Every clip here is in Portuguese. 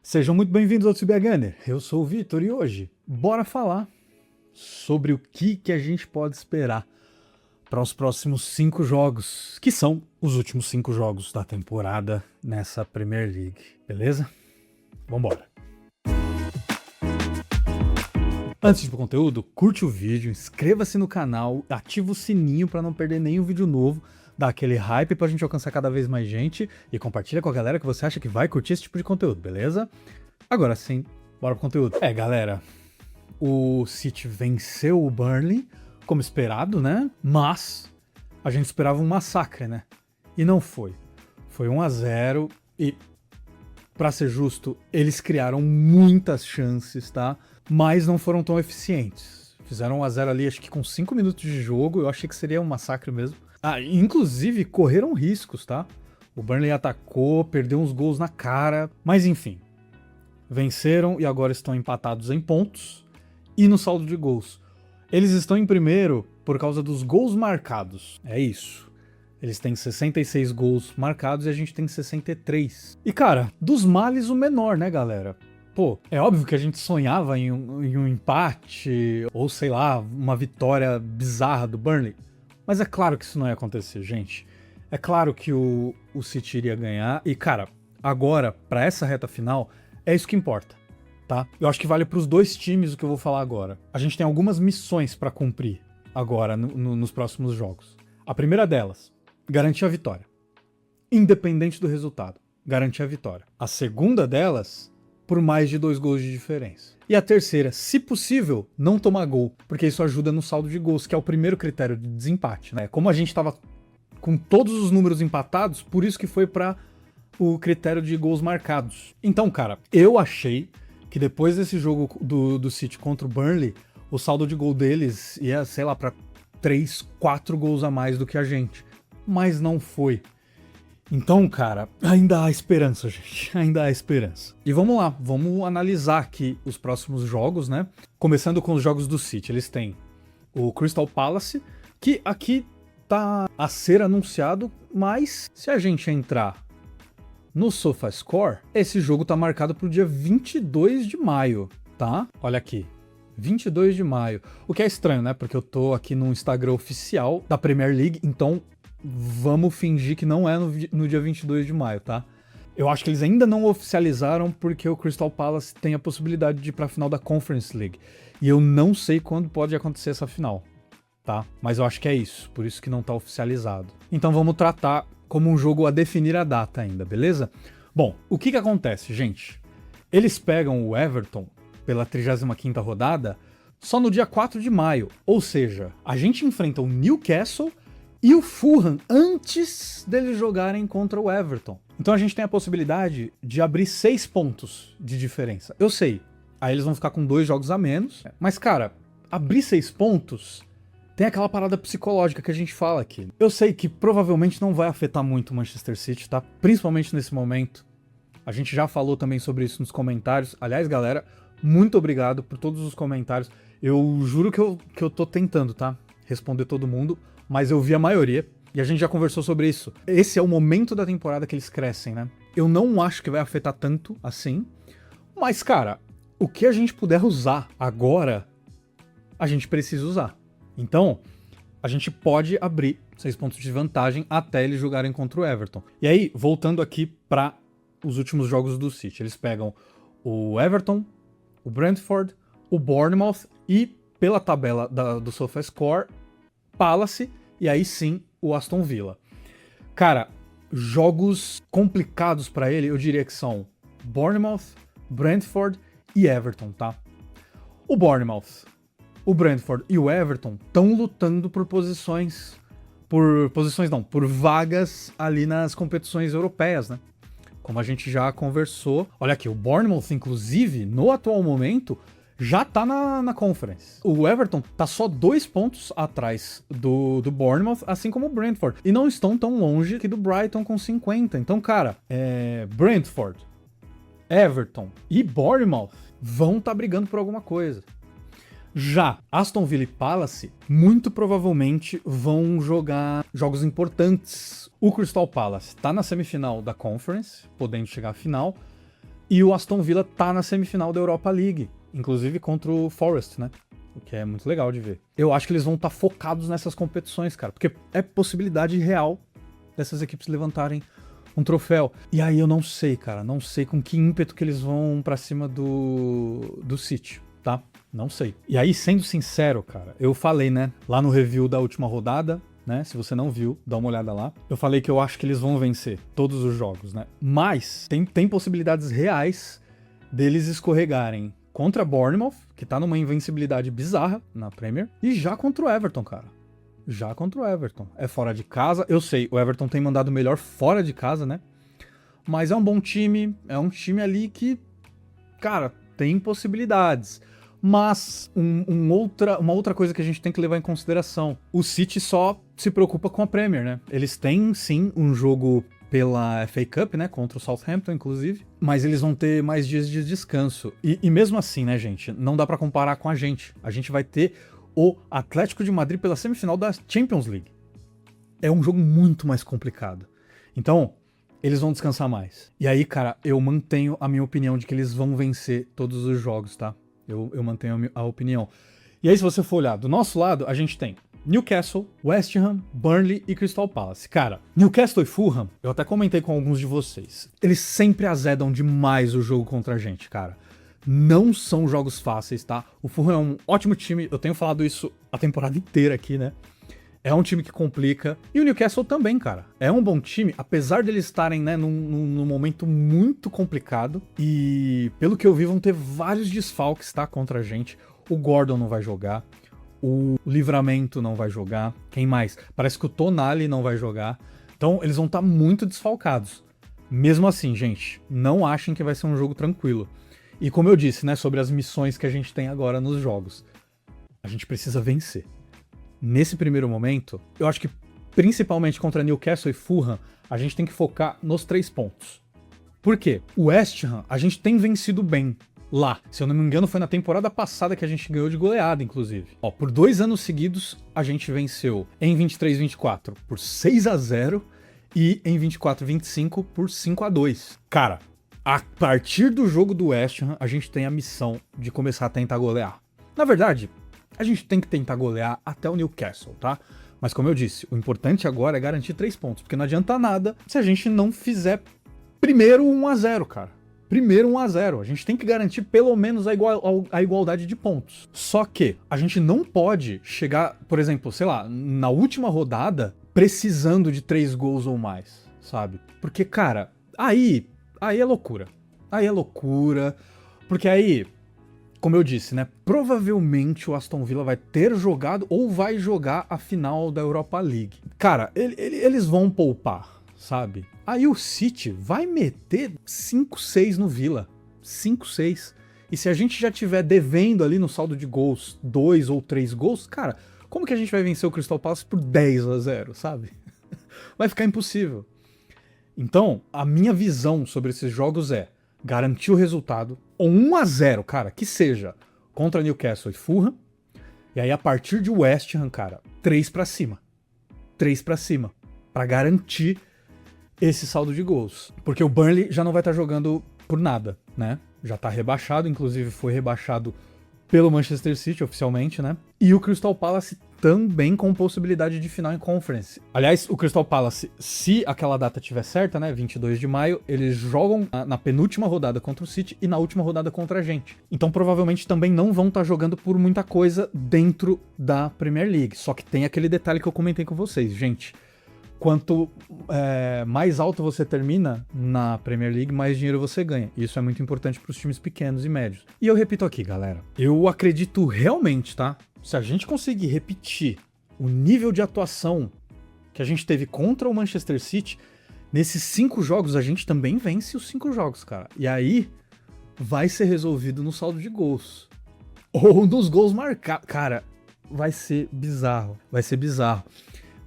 Sejam muito bem-vindos ao TBA Gunner. Eu sou o Vitor e hoje, bora falar sobre o que a gente pode esperar para os próximos 5 jogos, que são os últimos 5 jogos da temporada nessa Premier League, beleza? Vambora! Antes de ir pro conteúdo, curte o vídeo, inscreva-se no canal, ativa o sininho para não perder nenhum vídeo novo, dá aquele hype pra gente alcançar cada vez mais gente e compartilha com a galera que você acha que vai curtir esse tipo de conteúdo, beleza? Agora sim, bora pro conteúdo. Galera, o City venceu o Burnley, como esperado, né? Mas a gente esperava um massacre, né? E não foi. Foi 1-0 e, pra ser justo, eles criaram muitas chances, tá? Mas não foram tão eficientes. Fizeram 1-0 ali, acho que com 5 minutos de jogo, eu achei que seria um massacre mesmo. Inclusive correram riscos, tá? O Burnley atacou, perdeu uns gols na cara, mas enfim. Venceram e agora estão empatados em pontos e no saldo de gols. Eles estão em primeiro por causa dos gols marcados. É isso. Eles têm 66 gols marcados e a gente tem 63. E cara, dos males o menor, né, galera? Pô, é óbvio que a gente sonhava em um empate ou sei lá, uma vitória bizarra do Burnley. Mas é claro que isso não ia acontecer, gente. É claro que o City iria ganhar. E, cara, agora, pra essa reta final, é isso que importa, tá? Eu acho que vale pros dois times o que eu vou falar agora. A gente tem algumas missões pra cumprir agora, nos próximos jogos. A primeira delas, garantir a vitória. Independente do resultado, garantir a vitória. A segunda delas, por mais de 2 gols de diferença. E a terceira, se possível, não tomar gol, porque isso ajuda no saldo de gols, que é o primeiro critério de desempate, né? Como a gente estava com todos os números empatados, por isso que foi para o critério de gols marcados. Então, cara, eu achei que depois desse jogo do City contra o Burnley, o saldo de gol deles ia, sei lá, para 3, 4 gols a mais do que a gente. Mas não foi. Então, cara, ainda há esperança, gente. Ainda há esperança. E vamos lá, vamos analisar aqui os próximos jogos, né? Começando com os jogos do City. Eles têm o Crystal Palace, que aqui tá a ser anunciado, mas se a gente entrar no SofaScore, esse jogo tá marcado pro dia 22 de maio, tá? Olha aqui. 22 de maio. O que é estranho, né? Porque eu tô aqui no Instagram oficial da Premier League, então vamos fingir que não é no dia 22 de maio, tá? Eu acho que eles ainda não oficializaram porque o Crystal Palace tem a possibilidade de ir pra final da Conference League. E eu não sei quando pode acontecer essa final, tá? Mas eu acho que é isso, por isso que não tá oficializado. Então vamos tratar como um jogo a definir a data ainda, beleza? Bom, o que acontece, gente? Eles pegam o Everton pela 35ª rodada só no dia 4 de maio. Ou seja, a gente enfrenta o Newcastle e o Fulham antes deles jogarem contra o Everton. Então a gente tem a possibilidade de abrir 6 pontos de diferença. Eu sei, aí eles vão ficar com 2 jogos a menos, mas cara, abrir 6 pontos tem aquela parada psicológica que a gente fala aqui. Eu sei que provavelmente não vai afetar muito o Manchester City, tá? Principalmente nesse momento. A gente já falou também sobre isso nos comentários. Aliás, galera, muito obrigado por todos os comentários. Eu juro que eu tô tentando, tá? Responder todo mundo. Mas eu vi a maioria, e a gente já conversou sobre isso. Esse é o momento da temporada que eles crescem, né? Eu não acho que vai afetar tanto assim, mas, cara, o que a gente puder usar agora, a gente precisa usar. Então, a gente pode abrir 6 pontos de vantagem até eles jogarem contra o Everton. E aí, voltando aqui para os últimos jogos do City, eles pegam o Everton, o Brentford, o Bournemouth e, pela tabela do SofaScore, Palace e aí sim o Aston Villa. Cara, jogos complicados pra ele, eu diria que são Bournemouth, Brentford e Everton, tá? O Bournemouth, o Brentford e o Everton estão lutando por por vagas ali nas competições europeias, né? Como a gente já conversou. Olha aqui, o Bournemouth, inclusive, no atual momento, já tá na Conference. O Everton tá só 2 pontos atrás do Bournemouth, assim como o Brentford. E não estão tão longe que do Brighton com 50. Então, cara, Brentford, Everton e Bournemouth vão tá brigando por alguma coisa. Já Aston Villa e Palace muito provavelmente vão jogar jogos importantes. O Crystal Palace tá na semifinal da Conference, podendo chegar à final. E o Aston Villa tá na semifinal da Europa League, inclusive contra o Forest, né? O que é muito legal de ver. Eu acho que eles vão estar focados nessas competições, cara, porque é possibilidade real dessas equipes levantarem um troféu. E aí eu não sei, cara, não sei com que ímpeto que eles vão pra cima do City, tá? Não sei. E aí, sendo sincero, cara, eu falei, né, lá no review da última rodada, né, se você não viu, dá uma olhada lá. Eu falei que eu acho que eles vão vencer todos os jogos, né? Mas tem possibilidades reais deles escorregarem contra Bournemouth, que tá numa invencibilidade bizarra na Premier, e já contra o Everton, cara. Já contra o Everton. É fora de casa. Eu sei, o Everton tem mandado melhor fora de casa, né? Mas é um bom time, é um time ali que, cara, tem possibilidades. Mas uma outra coisa que a gente tem que levar em consideração, o City só se preocupa com a Premier, né? Eles têm, sim, um jogo pela FA Cup, né, contra o Southampton, inclusive, mas eles vão ter mais dias de descanso. E mesmo assim, né, gente, não dá pra comparar com a gente. A gente vai ter o Atlético de Madrid pela semifinal da Champions League. É um jogo muito mais complicado. Então, eles vão descansar mais. E aí, cara, eu mantenho a minha opinião de que eles vão vencer todos os jogos, tá? Eu mantenho a opinião. E aí, se você for olhar do nosso lado, a gente tem Newcastle, West Ham, Burnley e Crystal Palace. Cara, Newcastle e Fulham, eu até comentei com alguns de vocês, eles sempre azedam demais o jogo contra a gente, cara. Não são jogos fáceis, tá? O Fulham é um ótimo time, eu tenho falado isso a temporada inteira aqui, né? É um time que complica. E o Newcastle também, cara. É um bom time, apesar deles estarem, né, num momento muito complicado. E pelo que eu vi, vão ter vários desfalques, tá, contra a gente. O Gordon não vai jogar. O Livramento não vai jogar. Quem mais? Parece que o Tonali não vai jogar. Então, eles vão estar muito desfalcados. Mesmo assim, gente, não achem que vai ser um jogo tranquilo. E como eu disse, né, sobre as missões que a gente tem agora nos jogos. A gente precisa vencer. Nesse primeiro momento, eu acho que principalmente contra Newcastle e Fulham, a gente tem que focar nos 3 pontos. Por quê? O West Ham, a gente tem vencido bem lá. Se eu não me engano, foi na temporada passada que a gente ganhou de goleada, inclusive. Ó, por 2 anos seguidos, a gente venceu em 23-24 por 6-0 e em 24-25 por 5-2. Cara, a partir do jogo do West Ham, a gente tem a missão de começar a tentar golear. Na verdade, a gente tem que tentar golear até o Newcastle, tá? Mas como eu disse, o importante agora é garantir 3 pontos, porque não adianta nada se a gente não fizer primeiro 1-0, cara. Primeiro 1-0. A gente tem que garantir pelo menos a igualdade de pontos. Só que a gente não pode chegar, por exemplo, sei lá, na última rodada, precisando de 3 gols ou mais, sabe? Porque, cara, aí é loucura. Aí é loucura, porque aí, como eu disse, né? Provavelmente o Aston Villa vai ter jogado ou vai jogar a final da Europa League. Cara, eles vão poupar, sabe? Aí o City vai meter 5-6 no Villa. 5-6. E se a gente já tiver devendo ali no saldo de gols 2 ou 3 gols, cara, como que a gente vai vencer o Crystal Palace por 10-0, sabe? Vai ficar impossível. Então, a minha visão sobre esses jogos é garantir o resultado, ou 1-0, cara, que seja, contra Newcastle e Fulham, e aí a partir de West Ham, cara, 3 pra cima. 3 pra cima, pra garantir esse saldo de gols. Porque o Burnley já não vai estar jogando por nada, né? Já tá rebaixado, inclusive foi rebaixado pelo Manchester City oficialmente, né? E o Crystal Palace também com possibilidade de final em Conference. Aliás, o Crystal Palace, se aquela data tiver certa, né, 22 de maio, eles jogam na penúltima rodada contra o City e na última rodada contra a gente. Então provavelmente também não vão estar jogando por muita coisa dentro da Premier League. Só que tem aquele detalhe que eu comentei com vocês, gente. Quanto mais alto você termina na Premier League, mais dinheiro você ganha. Isso é muito importante para os times pequenos e médios. E eu repito aqui, galera. Eu acredito realmente, tá? Se a gente conseguir repetir o nível de atuação que a gente teve contra o Manchester City, nesses 5 jogos a gente também vence os 5 jogos, cara. E aí vai ser resolvido no saldo de gols. Ou nos gols marcados. Cara, vai ser bizarro. Vai ser bizarro.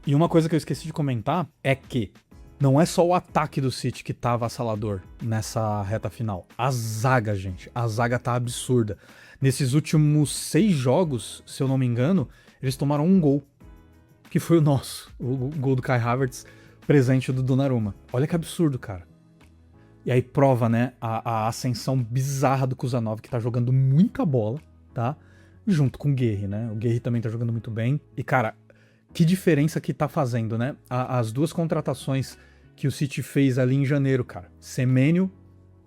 E uma coisa que eu esqueci de comentar é que não é só o ataque do City que tá avassalador nessa reta final. A zaga, gente. A zaga tá absurda. Nesses últimos 6 jogos, se eu não me engano, eles tomaram um gol. Que foi o nosso. O gol do Kai Havertz, presente do Donnarumma. Olha que absurdo, cara. E aí prova, né, a ascensão bizarra do Kusanov, que tá jogando muita bola, tá? Junto com o Guerri, né? O Guerri também tá jogando muito bem. E, cara, que diferença que tá fazendo, né? As duas contratações que o City fez ali em janeiro, cara. Semenyo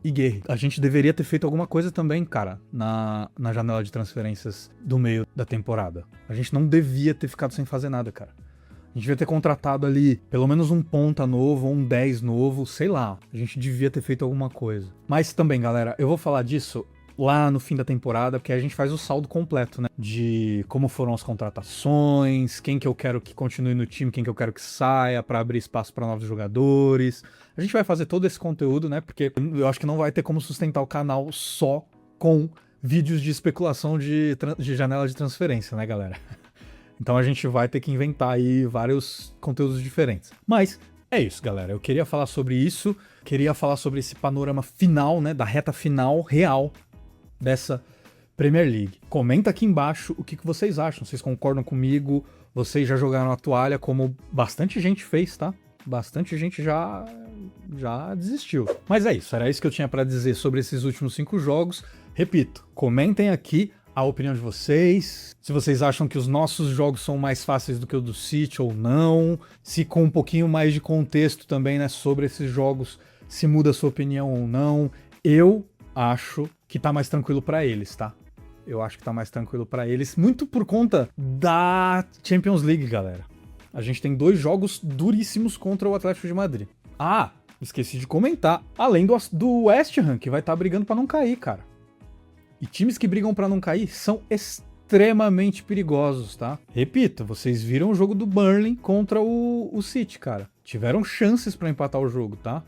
e Guerri. A gente deveria ter feito alguma coisa também, cara, na janela de transferências do meio da temporada. A gente não devia ter ficado sem fazer nada, cara. A gente devia ter contratado ali pelo menos um ponta novo, ou um 10 novo, sei lá. A gente devia ter feito alguma coisa. Mas também, galera, eu vou falar disso lá no fim da temporada, porque a gente faz o saldo completo, né? De como foram as contratações, quem que eu quero que continue no time, quem que eu quero que saia, pra abrir espaço pra novos jogadores. A gente vai fazer todo esse conteúdo, né? Porque eu acho que não vai ter como sustentar o canal só com vídeos de especulação de janela de transferência, né, galera? Então a gente vai ter que inventar aí vários conteúdos diferentes. Mas é isso, galera. Eu queria falar sobre isso, queria falar sobre esse panorama final, né, da reta final real dessa Premier League. Comenta aqui embaixo o que vocês acham. Vocês concordam comigo? Vocês já jogaram a toalha, como bastante gente fez, tá? Bastante gente já desistiu. Mas é isso, era isso que eu tinha pra dizer sobre esses últimos 5 jogos. Repito, comentem aqui a opinião de vocês, se vocês acham que os nossos jogos são mais fáceis do que o do City ou não, se com um pouquinho mais de contexto também, né, sobre esses jogos, se muda a sua opinião ou não. Eu acho que tá mais tranquilo pra eles, tá? Eu acho que tá mais tranquilo pra eles, muito por conta da Champions League, galera. A gente tem 2 jogos duríssimos contra o Atlético de Madrid. Ah, esqueci de comentar, além do West Ham, que vai estar brigando pra não cair, cara. E times que brigam pra não cair são extremamente perigosos, tá? Repito, vocês viram o jogo do Burnley contra o City, cara. Tiveram chances pra empatar o jogo, tá?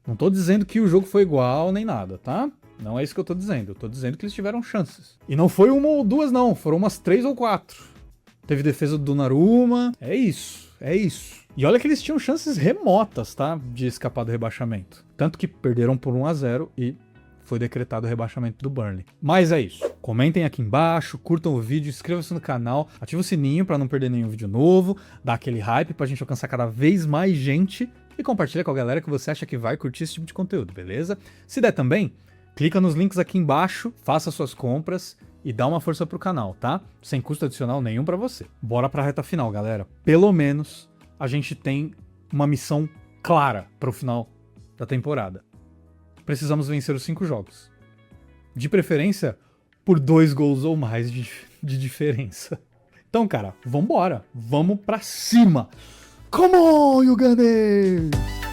Não tô dizendo que o jogo foi igual nem nada, tá? Não é isso que eu tô dizendo. Eu tô dizendo que eles tiveram chances. E não foi uma ou duas, não. Foram umas 3 ou 4. Teve defesa do Donnarumma. É isso, é isso. E olha que eles tinham chances remotas, tá? De escapar do rebaixamento. Tanto que perderam por 1-0 e foi decretado o rebaixamento do Burnley. Mas é isso. Comentem aqui embaixo, curtam o vídeo, inscrevam-se no canal, ativem o sininho pra não perder nenhum vídeo novo, dá aquele hype pra gente alcançar cada vez mais gente e compartilha com a galera que você acha que vai curtir esse tipo de conteúdo, beleza? Se der também, clica nos links aqui embaixo, faça suas compras e dá uma força pro canal, tá? Sem custo adicional nenhum pra você. Bora pra reta final, galera. Pelo menos a gente tem uma missão clara pro final da temporada. Precisamos vencer os 5 jogos. De preferência, por 2 gols ou mais de diferença. Então, cara, vambora. Vamos pra cima. Come on, you Gunners!